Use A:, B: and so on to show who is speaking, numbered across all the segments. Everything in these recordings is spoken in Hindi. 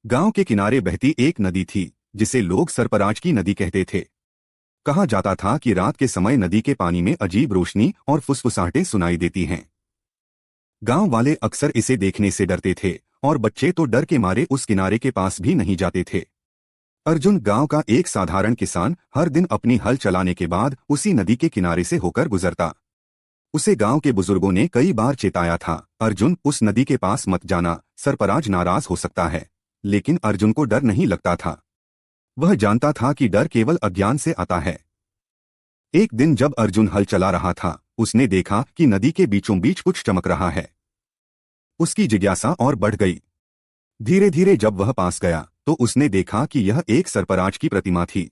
A: गांव के किनारे बहती एक नदी थी जिसे लोग सरपराज की नदी कहते थे। कहा जाता था कि रात के समय नदी के पानी में अजीब रोशनी और फुसफुसाहटें सुनाई देती हैं। गांव वाले अक्सर इसे देखने से डरते थे और बच्चे तो डर के मारे उस किनारे के पास भी नहीं जाते थे। अर्जुन गांव का एक साधारण किसान हर दिन अपनी हल चलाने के बाद उसी नदी के किनारे से होकर गुजरता। उसे गांव के बुजुर्गों ने कई बार चेताया था, अर्जुन उस नदी के पास मत जाना, सरपराज नाराज हो सकता है। लेकिन अर्जुन को डर नहीं लगता था। वह जानता था कि डर केवल अज्ञान से आता है। एक दिन जब अर्जुन हल चला रहा था, उसने देखा कि नदी के बीचों बीच कुछ चमक रहा है। उसकी जिज्ञासा और बढ़ गई। धीरे धीरे जब वह पास गया तो उसने देखा कि यह एक सरपराज की प्रतिमा थी।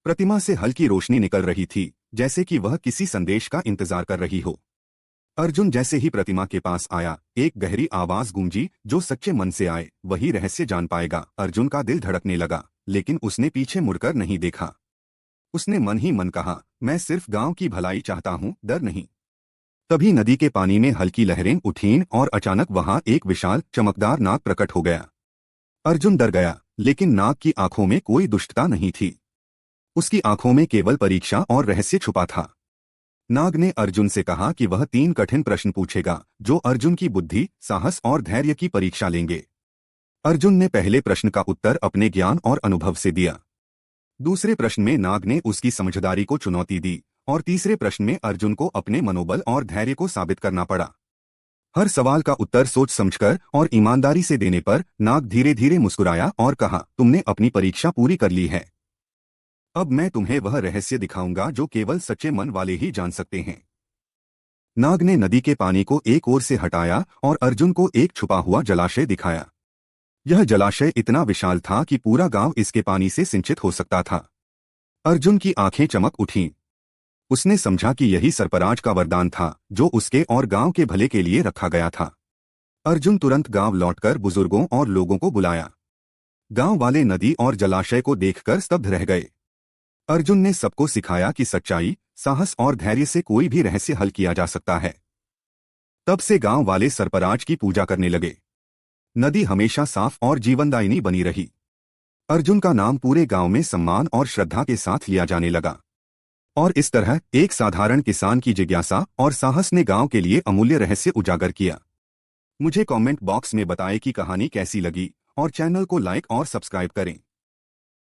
A: प्रतिमा से हल्की रोशनी निकल रही थी, जैसे कि वह किसी संदेश का इंतजार कर रही हो। अर्जुन जैसे ही प्रतिमा के पास आया, एक गहरी आवाज गूंजी, जो सच्चे मन से आए वही रहस्य जान पाएगा। अर्जुन का दिल धड़कने लगा, लेकिन उसने पीछे मुड़कर नहीं देखा। उसने मन ही मन कहा, मैं सिर्फ गांव की भलाई चाहता हूं, डर नहीं। तभी नदी के पानी में हल्की लहरें उठीं और अचानक वहां एक विशाल चमकदार नाग प्रकट हो गया। अर्जुन डर गया, लेकिन नाग की आंखों में कोई दुष्टता नहीं थी। उसकी आंखों में केवल परीक्षा और रहस्य छुपा था। नाग ने अर्जुन से कहा कि वह 3 कठिन प्रश्न पूछेगा, जो अर्जुन की बुद्धि, साहस और धैर्य की परीक्षा लेंगे। अर्जुन ने पहले प्रश्न का उत्तर अपने ज्ञान और अनुभव से दिया। दूसरे प्रश्न में नाग ने उसकी समझदारी को चुनौती दी और तीसरे प्रश्न में अर्जुन को अपने मनोबल और धैर्य को साबित करना पड़ा। हर सवाल का उत्तर सोच समझकर और ईमानदारी से देने पर नाग धीरे धीरे मुस्कुराया और कहा, तुमने अपनी परीक्षा पूरी कर ली है। अब मैं तुम्हें वह रहस्य दिखाऊंगा जो केवल सच्चे मन वाले ही जान सकते हैं। नाग ने नदी के पानी को एक ओर से हटाया और अर्जुन को एक छुपा हुआ जलाशय दिखाया। यह जलाशय इतना विशाल था कि पूरा गांव इसके पानी से सिंचित हो सकता था। अर्जुन की आंखें चमक उठीं। उसने समझा कि यही सरपराज का वरदान था, जो उसके और गांव के भले के लिए रखा गया था। अर्जुन तुरंत गांव लौटकर बुजुर्गों और लोगों को बुलाया। गांव वाले नदी और जलाशय को देखकर स्तब्ध रह गए। अर्जुन ने सबको सिखाया कि सच्चाई, साहस और धैर्य से कोई भी रहस्य हल किया जा सकता है। तब से गांव वाले सरपराज की पूजा करने लगे। नदी हमेशा साफ और जीवनदायिनी बनी रही। अर्जुन का नाम पूरे गांव में सम्मान और श्रद्धा के साथ लिया जाने लगा। और इस तरह एक साधारण किसान की जिज्ञासा और साहस ने गांव के लिए अमूल्य रहस्य उजागर किया। मुझे कमेंट बॉक्स में बताएं कि कहानी कैसी लगी और चैनल को लाइक और सब्सक्राइब करें।